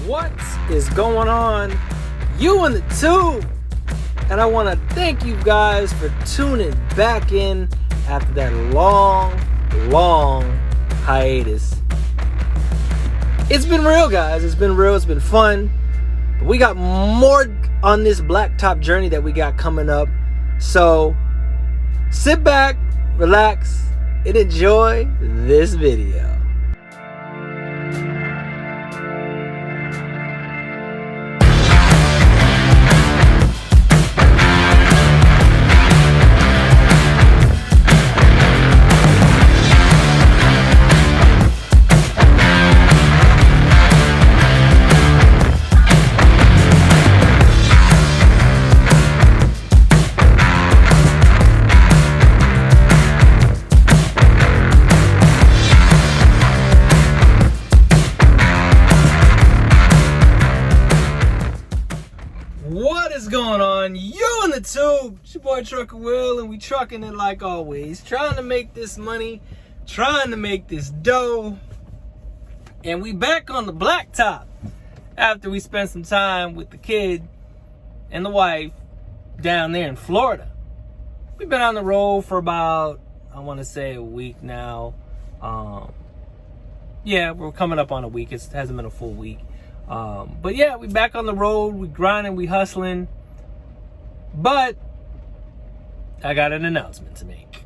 What is going on? You in the tube! And I want to thank you guys for tuning back in after that long hiatus. It's been real, guys. It's been real. It's been fun. But we got more on this blacktop journey that we got coming up. So sit back, relax, and enjoy this video. What is going on? You in the tube. It's your boy TruckerB, and we trucking it like always. Trying to make this money, trying to make this dough. And we back on the blacktop after we spent some time with the kid and the wife down there in Florida. We've been on the road for about, I want to say, a week now. Yeah, we're coming up on a week. It hasn't been a full week. But yeah, we back on the road, we grinding, we hustling. But I got an announcement to make.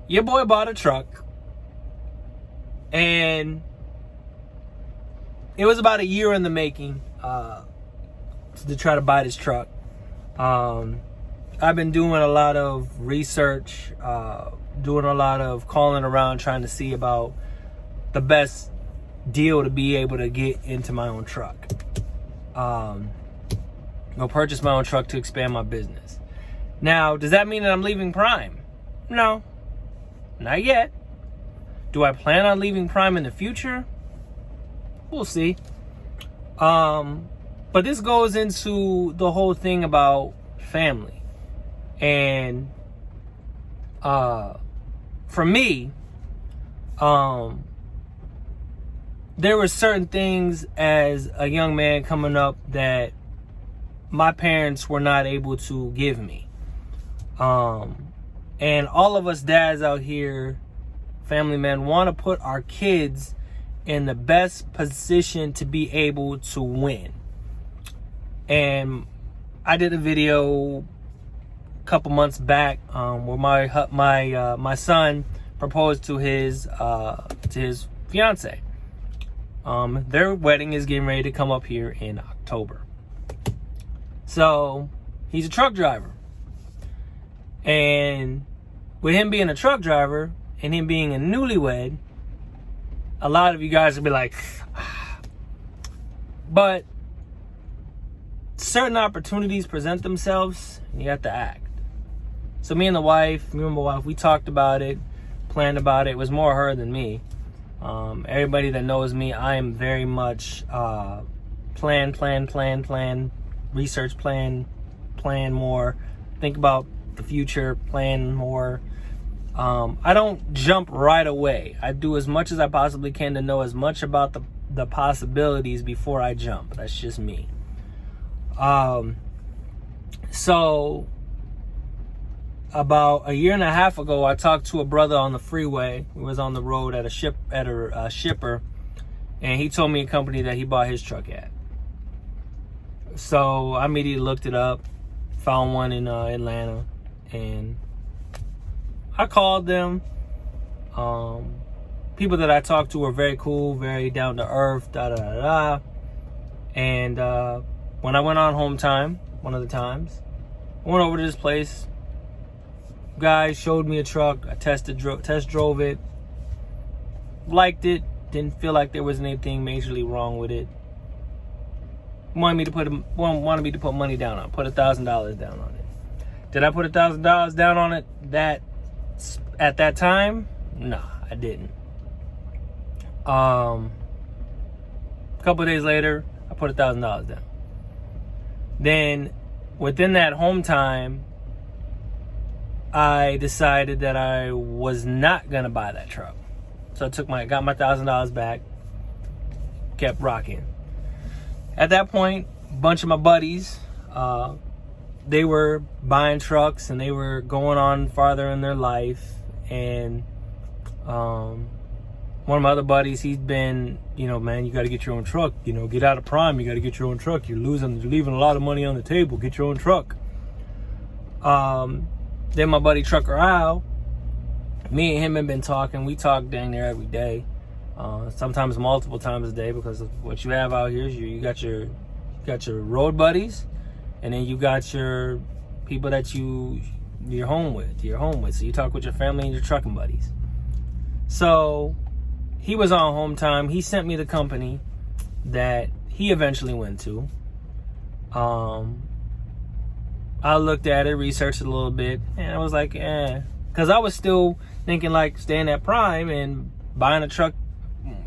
Your boy bought a truck, and it was about a year in the making to try to buy this truck. I've been doing a lot of research, doing a lot of calling around, trying to see about the best deal to be able to get into my own truck. Go purchase my own truck to expand my business. Now, does that mean that I'm leaving Prime? No, not yet. Do I plan on leaving Prime in the future? We'll see. But this goes into the whole thing about family. And for me, there were certain things as a young man coming up that my parents were not able to give me. And all of us dads out here, family men, want to put our kids in the best position to be able to win. And I did a video a couple months back where my son proposed to his fiance. Their wedding is getting ready to come up here in October. So he's a truck driver. And with him being a truck driver and him being a newlywed, a lot of you guys will be like, but certain opportunities present themselves and you have to act. So me and my wife, we talked about it, planned about it. It was more her than me. Everybody that knows me, I am very much plan, research, plan more, think about the future, plan more. I don't jump right away. I do as much as I possibly can to know as much about the possibilities before I jump. That's just me. So about a year and a half ago, I talked to a brother on the freeway who was on the road at a shipper, and he told me a company that he bought his truck at. So I immediately looked it up, found one in Atlanta, and I called them. People that I talked to were very cool, very down to earth, And when I went on home time, one of the times, I went over to this place. Guy showed me a truck. I test drove it, liked it, didn't feel like there was anything majorly wrong with it. Wanted me to put money down on it, put $1,000 down on it. Did I put $1,000 down on it at that time? Nah, I didn't. A couple of days later, I put $1,000 down. Then within that home time, I decided that I was not gonna buy that truck. So I got my $1,000 back, kept rocking. At that point, a bunch of my buddies, they were buying trucks and they were going on farther in their life. And one of my other buddies, he's been, man, you got to get your own truck. Get out of prime. You got to get your own truck. You're leaving a lot of money on the table. Get your own truck. Then my buddy Trucker Al, me and him have been talking. We talk dang near every day, sometimes multiple times a day, because of what you have out here is you got your road buddies, and then you got your people that you're home with. So you talk with your family and your trucking buddies. So he was on home time. He sent me the company that he eventually went to. I looked at it, researched it a little bit, and I was like, because I was still thinking like staying at Prime and buying a truck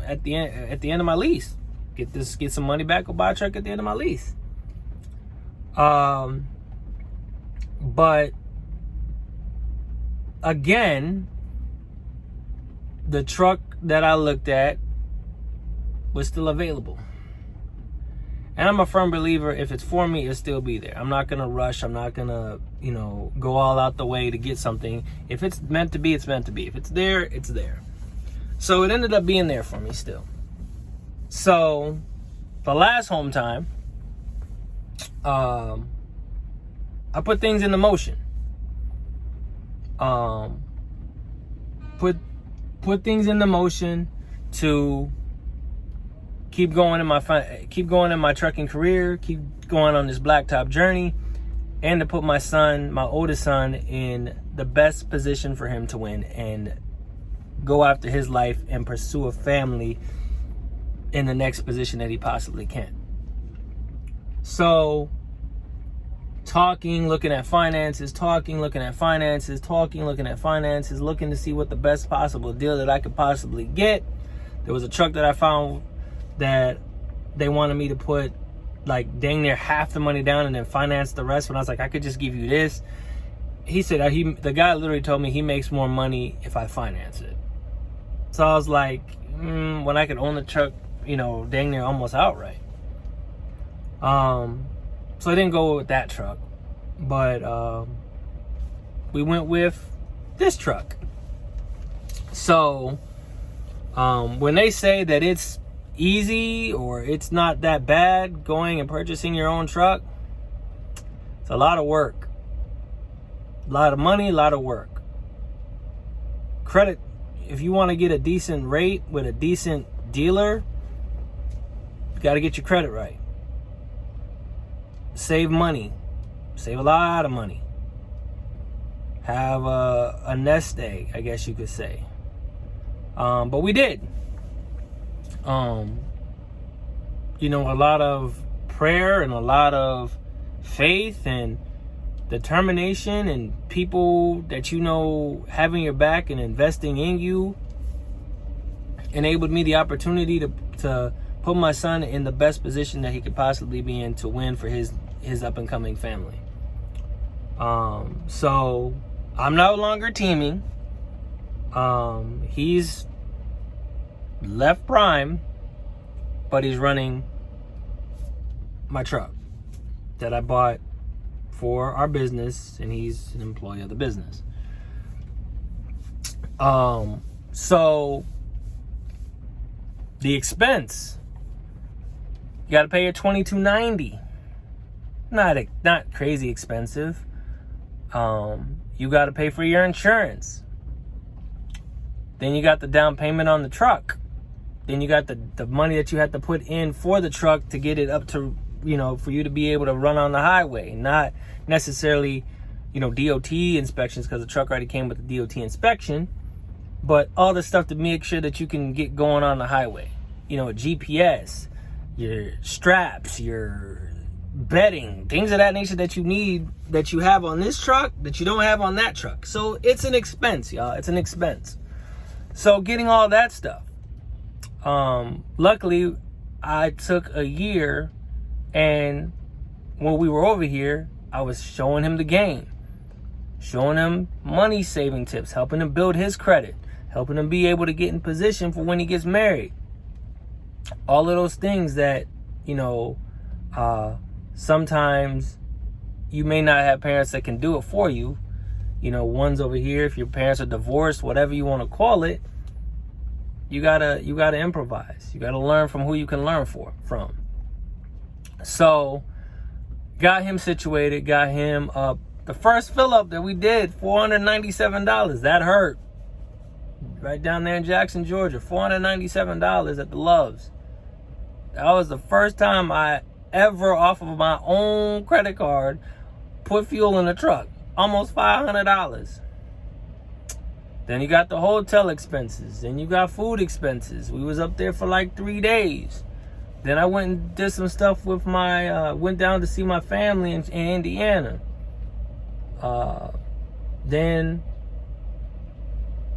at the end of my lease. Get some money back, go buy a truck at the end of my lease. But again, the truck that I looked at was still available. And I'm a firm believer, if it's for me, it'll still be there. I'm not going to rush. I'm not going to, go all out the way to get something. If it's meant to be, it's meant to be. If it's there, it's there. So it ended up being there for me still. So the last home time, I put things into motion. Put things into motion to keep going in my trucking career, keep going on this blacktop journey, and to put my oldest son, in the best position for him to win and go after his life and pursue a family in the next position that he possibly can. So looking at finances, looking to see what the best possible deal that I could possibly get. There was a truck that I found that they wanted me to put like dang near half the money down and then finance the rest. When I was like, I could just give you this. He said the guy literally told me he makes more money if I finance it. So I was like, when I could own the truck, dang near almost outright. So I didn't go with that truck, but we went with this truck. So when they say that it's easy or it's not that bad going and purchasing your own truck, it's a lot of work, a lot of money, a lot of work. Credit, if you want to get a decent rate with a decent dealer, you got to get your credit right. Save money, save a lot of money. Have a nest egg, I guess you could say. But we did. A lot of prayer and a lot of faith and determination and people that having your back and investing in you enabled me the opportunity to put my son in the best position that he could possibly be in to win for his up and coming family. So I'm no longer teaming. He's left Prime, but he's running my truck that I bought for our business, and he's an employee of the business. So the expense, you got to pay at $22.90. Not crazy expensive. You got to pay for your insurance. Then you got the down payment on the truck. Then you got the money that you had to put in for the truck to get it up to, for you to be able to run on the highway. Not necessarily, DOT inspections, because the truck already came with the DOT inspection, but all the stuff to make sure that you can get going on the highway. GPS, your straps, your bedding, things of that nature that you need, that you have on this truck that you don't have on that truck. So it's an expense, y'all. It's an expense. So getting all that stuff. Luckily, I took a year, and when we were over here, I was showing him the game, showing him money saving tips, helping him build his credit, helping him be able to get in position for when he gets married. All of those things that, sometimes you may not have parents that can do it for you. One's over here. If your parents are divorced, whatever you want to call it, you gotta improvise. You gotta learn from who you can learn from. So, got him situated. Got him up. The first fill up that we did, $497. That hurt. Right down there in Jackson, Georgia, $497 at the Loves. That was the first time I ever, off of my own credit card, put fuel in the truck. Almost $500. Then you got the hotel expenses. Then you got food expenses. We was up there for like 3 days. Then I went and did some stuff with went down to see my family in Indiana. Then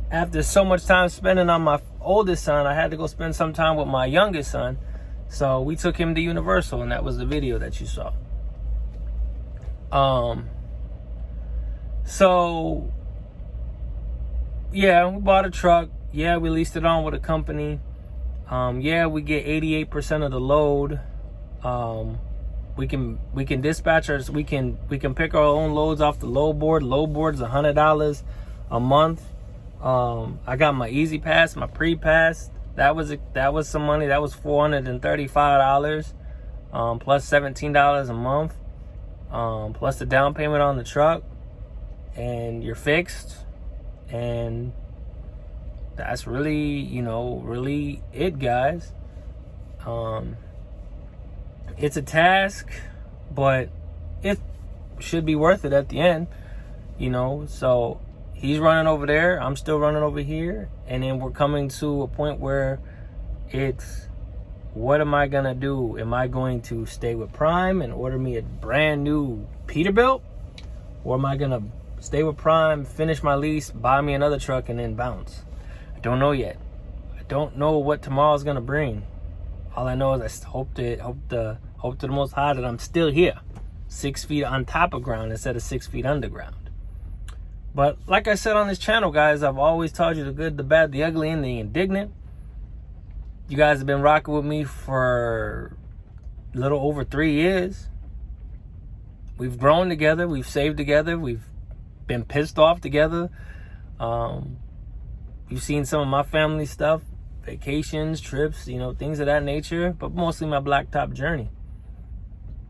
after so much time spending on my oldest son, I had to go spend some time with my youngest son. So we took him to Universal, and that was the video that you saw. So, yeah, we bought a truck. Yeah, we leased it on with a company. Yeah, we get 88% of the load. We can dispatch ours. We can pick our own loads off the load board. Load board is $100 a month. I got my Easy Pass, my pre-pass. That was some money. That was $435, plus $17 a month, plus the down payment on the truck, and you're fixed. And that's really, really it, guys. It's a task, but it should be worth it at the end, So he's running over there. I'm still running over here. And then we're coming to a point where it's, what am I going to do? Am I going to stay with Prime and order me a brand new Peterbilt? Or am I going to stay with Prime, finish my lease, buy me another truck, and then bounce? I don't know yet. I don't know what tomorrow's going to bring. All I know is I hope to the Most High that I'm still here, 6 feet on top of ground instead of 6 feet underground. But like I said on this channel, guys, I've always taught you the good, the bad, the ugly, and the indignant. You guys have been rocking with me for a little over 3 years. We've grown together. We've saved together. We've been pissed off together. You've seen some of my family stuff, vacations, trips, things of that nature, but mostly my blacktop journey.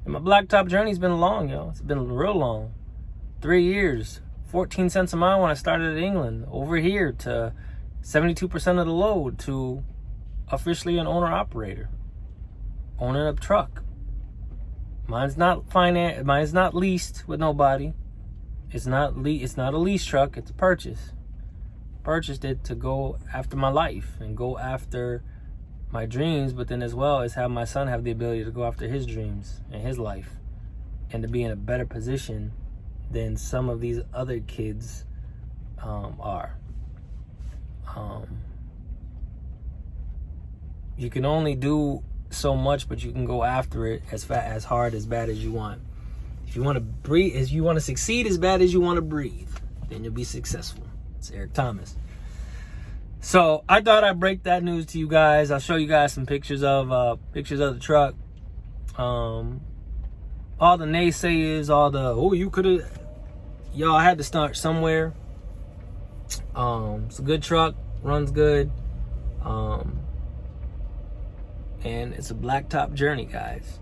And my blacktop journey's been long, It's been real long. 3 years. 14 cents a mile when I started in England, over here to 72% of the load, to officially an owner-operator, owning a truck. Mine's not leased with nobody. It's not a lease truck, it's a purchase. Purchased it to go after my life and go after my dreams, but then as well as have my son have the ability to go after his dreams and his life, and to be in a better position than some of these other kids are. You can only do so much, but you can go after it as hard, as bad as you want. If you want to breathe, if you want to succeed as bad as you want to breathe, then you'll be successful. It's Eric Thomas. So I thought I'd break that news to you guys. I'll show you guys some pictures of the truck. All the naysayers, all the, you could have, I had to start somewhere. It's a good truck, runs good, and it's a blacktop journey, guys.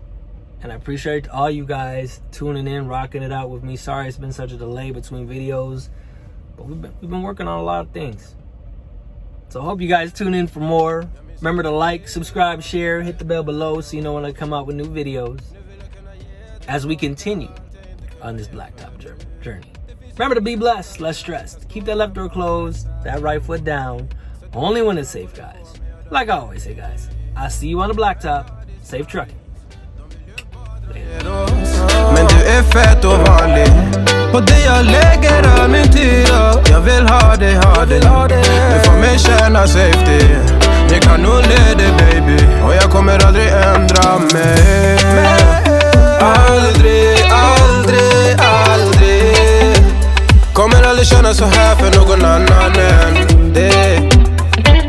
And I appreciate all you guys tuning in, rocking it out with me. Sorry it's been such a delay between videos, but we've been working on a lot of things. So I hope you guys tune in for more. Remember to like, subscribe, share, hit the bell below so you know when I come out with new videos as we continue on this blacktop journey. Remember to be blessed, less stressed. Keep that left door closed, that right foot down, only when it's safe, guys. Like I always say, guys, I'll see you on the blacktop. Safe trucking. Men du är fett och vanlig, och det jag lägger är min tid. Jag vill ha dig, du får mig känna safety. Jag kan nog leda baby, och jag kommer aldrig ändra mig. Aldrig, aldrig, aldrig. Kommer aldrig känna så här för någon annan än det.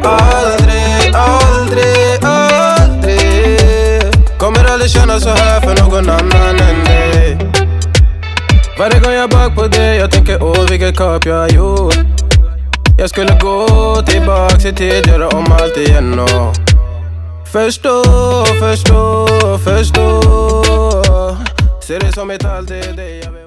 Aldrig, aldrig, aldrig. aldrig känna så här för någon annan än dig. Varje gång jag bak på dig, jag tänker åh vilket kap jag har gjort. Jag skulle gå tillbaks i tid, göra om allt igen och förstå. Ser det som ett allt, det är det jag vill.